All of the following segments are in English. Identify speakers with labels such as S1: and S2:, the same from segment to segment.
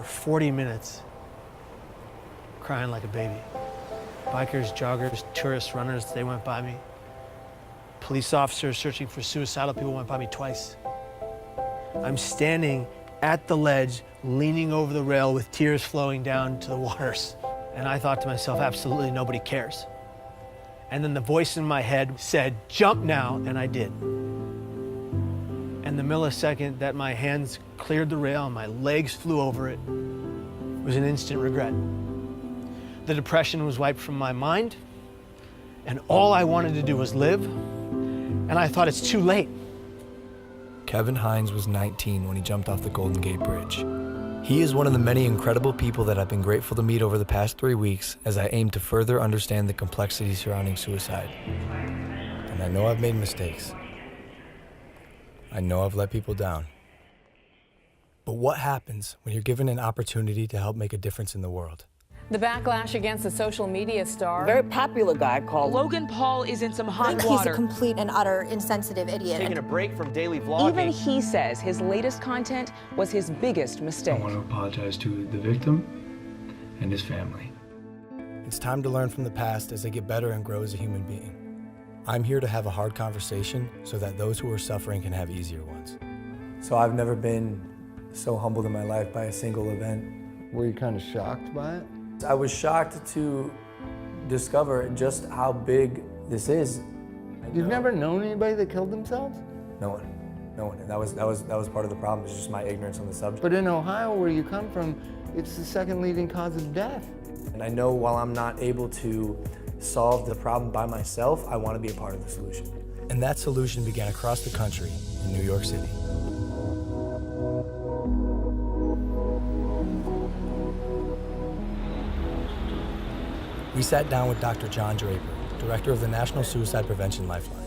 S1: 40 minutes crying like a baby. Bikers, joggers, tourists, runners, they went by me. Police officers searching for suicidal people went by me twice. I'm standing at the ledge, leaning over the rail with tears flowing down to the waters. And I thought to myself, absolutely nobody cares. And then the voice in my head said, jump now, and I did. And the millisecond that my hands cleared the rail and my legs flew over it was an instant regret. The depression was wiped from my mind, and all I wanted to do was live, and I thought it's too late.
S2: Kevin Hines was 19 when he jumped off the Golden Gate Bridge. He is one of the many incredible people that I've been grateful to meet over the past 3 weeks as I aim to further understand the complexity surrounding suicide. And I know I've made mistakes. I know I've let people down. But what happens when you're given an opportunity to help make a difference in the world?
S3: The backlash against the social media star.
S4: Very popular guy called
S5: Logan Paul is in some hot water.
S6: He's a complete and utter insensitive idiot.
S7: Taking a break from daily vlogging.
S5: Even he says his latest content was his biggest mistake.
S8: I want to apologize to the victim and his family.
S2: It's time to learn from the past as I get better and grow as a human being. I'm here to have a hard conversation so that those who are suffering can have easier ones.
S9: So I've never been so humbled in my life by a single event.
S10: Were you kind of shocked by it?
S9: I was shocked to discover just how big this is.
S10: You've never known anybody that killed themselves?
S9: No one. And that was part of the problem. It's just my ignorance on the subject.
S10: But in Ohio, where you come from, it's the second leading cause of death.
S9: And I know while I'm not able to solve the problem by myself, I want to be a part of the solution.
S2: And that solution began across the country in New York City. We sat down with Dr. John Draper, director of the National Suicide Prevention Lifeline.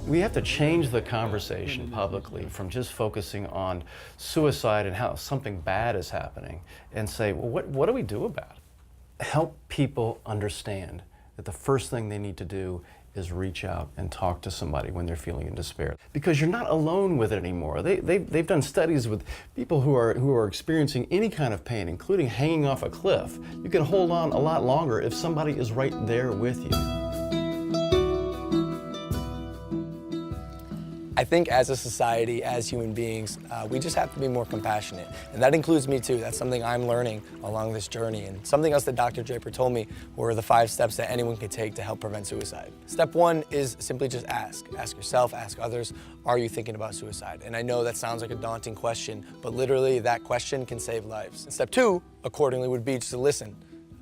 S7: We have to change the conversation publicly from just focusing on suicide and how something bad is happening and say, well, what do we do about it? Help people understand that the first thing they need to do is reach out and talk to somebody when they're feeling in despair. Because you're not alone with it anymore. They've done studies with people who are experiencing any kind of pain, including hanging off a cliff. You can hold on a lot longer if somebody is right there with you.
S2: I think as a society, as human beings, we just have to be more compassionate. And that includes me too. That's something I'm learning along this journey. And something else that Dr. Draper told me were the 5 steps that anyone can take to help prevent suicide. Step 1 is simply just ask. Ask yourself, ask others, are you thinking about suicide? And I know that sounds like a daunting question, but literally that question can save lives. And step 2, accordingly, would be just to listen.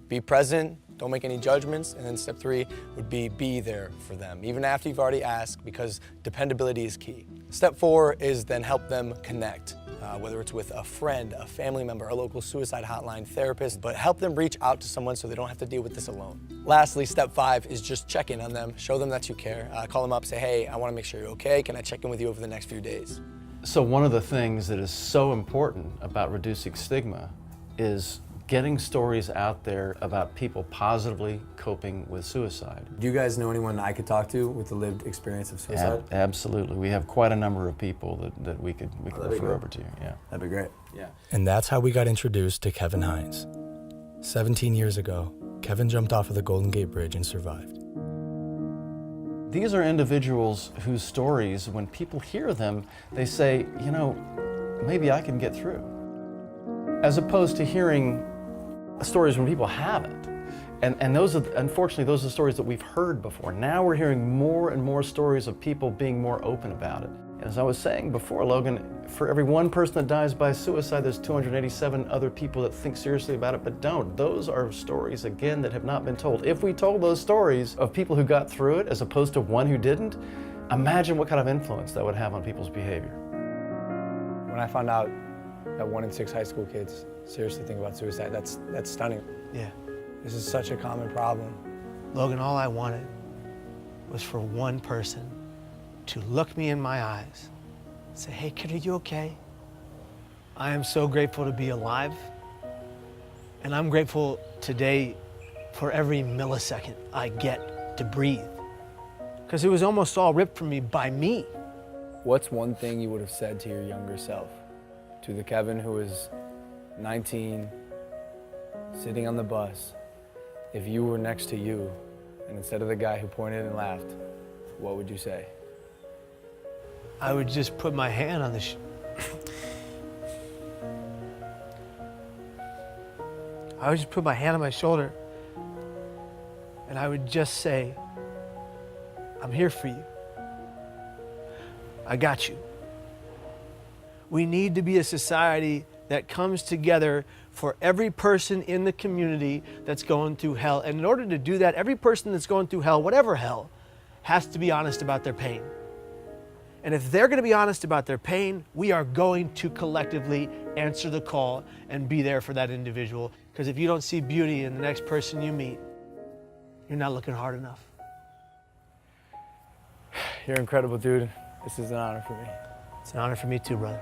S2: Be present. Don't make any judgments. And then step 3 would be there for them, even after you've already asked, because dependability is key. Step 4 is then help them connect, whether it's with a friend, a family member, a local suicide hotline, therapist, but help them reach out to someone so they don't have to deal with this alone. Lastly, step 5 is just check in on them, show them that you care. Call them up, say, hey, I want to make sure you're okay. Can I check in with you over the next few days?
S7: So one of the things that is so important about reducing stigma is getting stories out there about people positively coping with suicide.
S9: Do you guys know anyone I could talk to with the lived experience of suicide?
S7: Absolutely. We have quite a number of people that we could refer over to. Yeah.
S9: That'd be great.
S7: Yeah.
S2: And that's how we got introduced to Kevin Hines. 17 years ago, Kevin jumped off of the Golden Gate Bridge and survived.
S7: These are individuals whose stories, when people hear them, they say, you know, maybe I can get through. As opposed to hearing stories when people haven't. And those are, unfortunately, those are stories that we've heard before. Now we're hearing more and more stories of people being more open about it. And as I was saying before, Logan, for every one person that dies by suicide, there's 287 other people that think seriously about it but don't. Those are stories, again, that have not been told. If we told those stories of people who got through it as opposed to one who didn't, imagine what kind of influence that would have on people's behavior.
S9: When I found out that 1 in 6 high school kids seriously think about suicide, that's stunning.
S1: Yeah.
S9: This is such a common problem.
S1: Logan, all I wanted was for one person to look me in my eyes and say, hey kid, are you okay? I am so grateful to be alive. And I'm grateful today for every millisecond I get to breathe. Because it was almost all ripped from me by me.
S9: What's one thing you would have said to your younger self To the Kevin who was 19, sitting on the bus, if you were next to you, and instead of the guy who pointed and laughed, what would you say?
S1: I would just put my hand on the I would just put my hand on my shoulder and I would just say, I'm here for you. I got you. We need to be a society that comes together for every person in the community that's going through hell. And in order to do that, every person that's going through hell, whatever hell, has to be honest about their pain. And if they're going to be honest about their pain, we are going to collectively answer the call and be there for that individual. Because if you don't see beauty in the next person you meet, you're not looking hard enough.
S9: You're incredible, dude. This is an honor for me.
S1: It's an honor for me too, brother.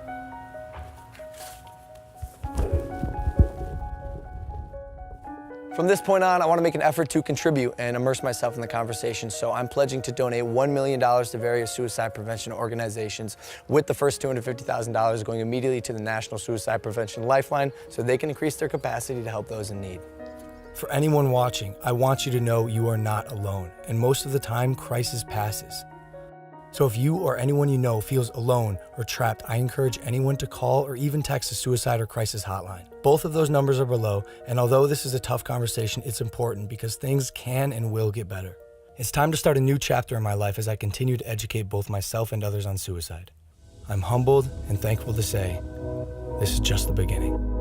S2: From this point on, I want to make an effort to contribute and immerse myself in the conversation, so I'm pledging to donate $1 million to various suicide prevention organizations, with the first $250,000 going immediately to the National Suicide Prevention Lifeline so they can increase their capacity to help those in need. For anyone watching, I want you to know you are not alone, and most of the time, crisis passes. So if you or anyone you know feels alone or trapped, I encourage anyone to call or even text the suicide or crisis hotline. Both of those numbers are below, and although this is a tough conversation, it's important because things can and will get better. It's time to start a new chapter in my life as I continue to educate both myself and others on suicide. I'm humbled and thankful to say, this is just the beginning.